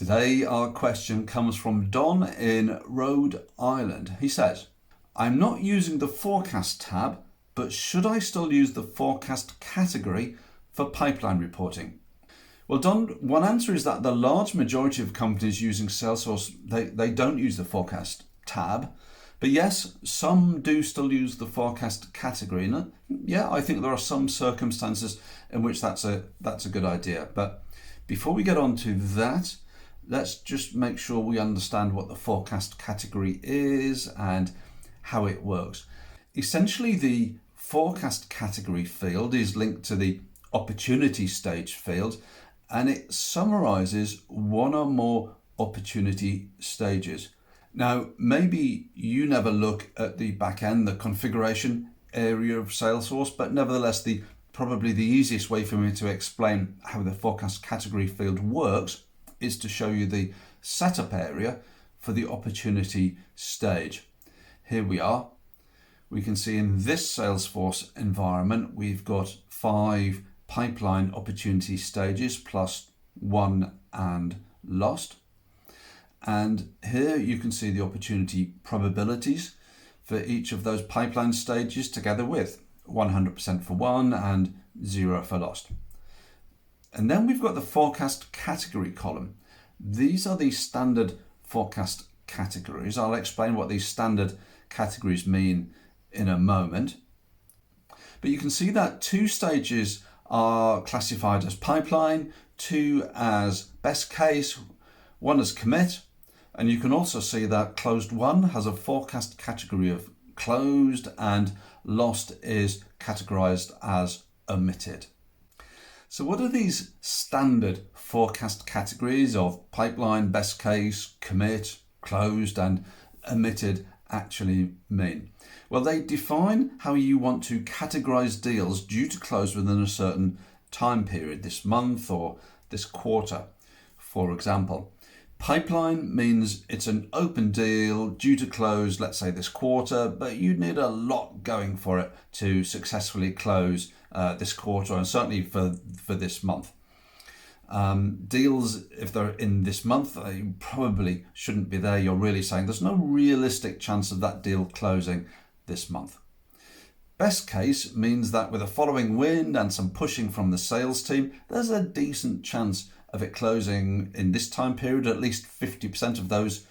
Today our question comes from Don in Rhode Island. He says, I'm not using the forecast tab, but should I still use the forecast category for pipeline reporting? Well, Don, one answer is that the large majority of companies using Salesforce, they don't use the forecast tab. But yes, some do still use the forecast category. And yeah, I think there are some circumstances in which that's a good idea. But before we get on to that, let's just make sure we understand what the forecast category is and how it works. Essentially, the forecast category field is linked to the opportunity stage field, and it summarizes one or more opportunity stages. Now, maybe you never look at the back end, the configuration area of Salesforce, but nevertheless, probably the easiest way for me to explain how the forecast category field works is to show you the setup area for the opportunity stage. Here we are. We can see in this Salesforce environment, we've got 5 pipeline opportunity stages plus 1 and lost. And here you can see the opportunity probabilities for each of those pipeline stages together with 100% for 1 and 0 for lost. And then we've got the forecast category column. These are the standard forecast categories. I'll explain what these standard categories mean in a moment. But you can see that 2 stages are classified as pipeline, 2 as best case, 1 as commit, and you can also see that closed won has a forecast category of closed and lost is categorized as omitted. So what do these standard forecast categories of pipeline, best case, commit, closed and omitted actually mean? Well, they define how you want to categorize deals due to close within a certain time period, this month or this quarter, for example. Pipeline means it's an open deal due to close, let's say this quarter, but you need a lot going for it to successfully close this quarter and certainly for this month. Deals, if they're in this month, they probably shouldn't be there. You're really saying there's no realistic chance of that deal closing this month. Best case means that with a following wind and some pushing from the sales team, there's a decent chance of it closing in this time period. At least 50% of those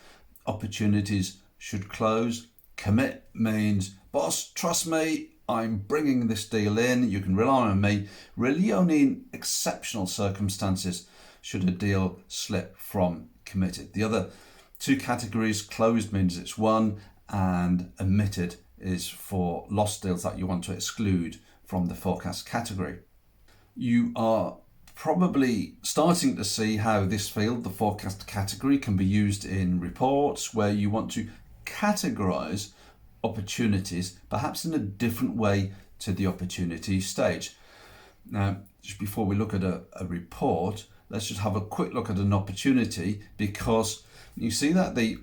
opportunities should close. Commit means, boss, trust me, I'm bringing this deal in. You can rely on me. Really only in exceptional circumstances should a deal slip from committed. The other 2 categories, closed means it's won and omitted is for lost deals that you want to exclude from the forecast category. You are probably starting to see how this field, the forecast category, can be used in reports where you want to categorize opportunities, perhaps in a different way to the opportunity stage. Now, just before we look at a report, let's just have a quick look at an opportunity, because you see that the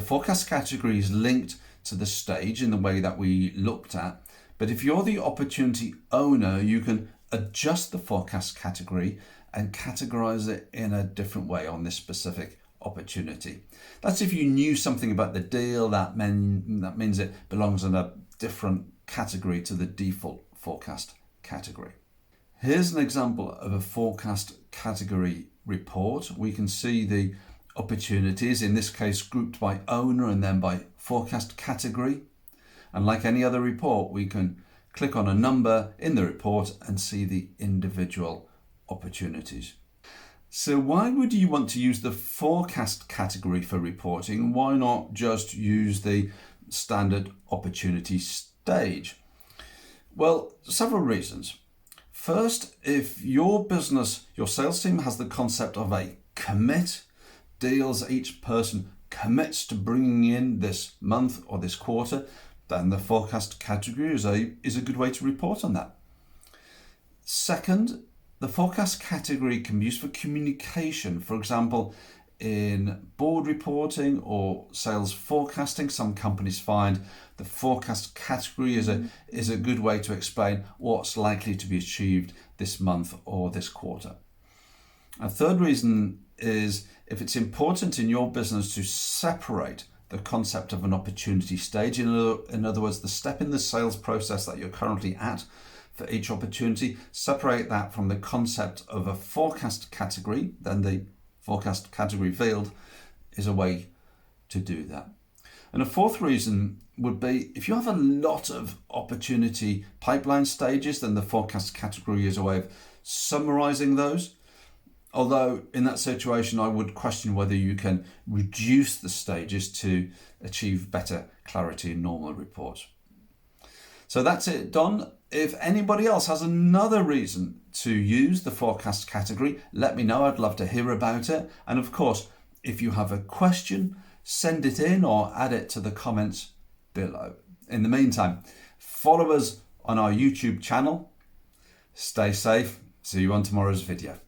forecast category is linked to the stage in the way that we looked at. But if you're the opportunity owner, you can adjust the forecast category and categorize it in a different way on this specific opportunity. That's if you knew something about the deal, that means it belongs in a different category to the default forecast category. Here's an example of a forecast category report. We can see the opportunities, in this case grouped by owner and then by forecast category. And like any other report, we can click on a number in the report and see the individual opportunities. So why would you want to use the forecast category for reporting? Why not just use the standard opportunity stage? Well, several reasons. First, if your business, your sales team has the concept of a commit, deals each person commits to bringing in this month or this quarter, then the forecast category is a good way to report on that. Second, the forecast category can be used for communication. For example, in board reporting or sales forecasting, some companies find the forecast category is a good way to explain what's likely to be achieved this month or this quarter. A third reason is if it's important in your business to separate the concept of an opportunity stage, in other words, the step in the sales process that you're currently at for each opportunity, separate that from the concept of a forecast category, then the forecast category field is a way to do that. And a fourth reason would be if you have a lot of opportunity pipeline stages, then the forecast category is a way of summarizing those. Although in that situation, I would question whether you can reduce the stages to achieve better clarity in normal reports. So that's it, Don. If anybody else has another reason to use the forecast category, let me know. I'd love to hear about it. And of course, if you have a question, send it in or add it to the comments below. In the meantime, follow us on our YouTube channel. Stay safe. See you on tomorrow's video.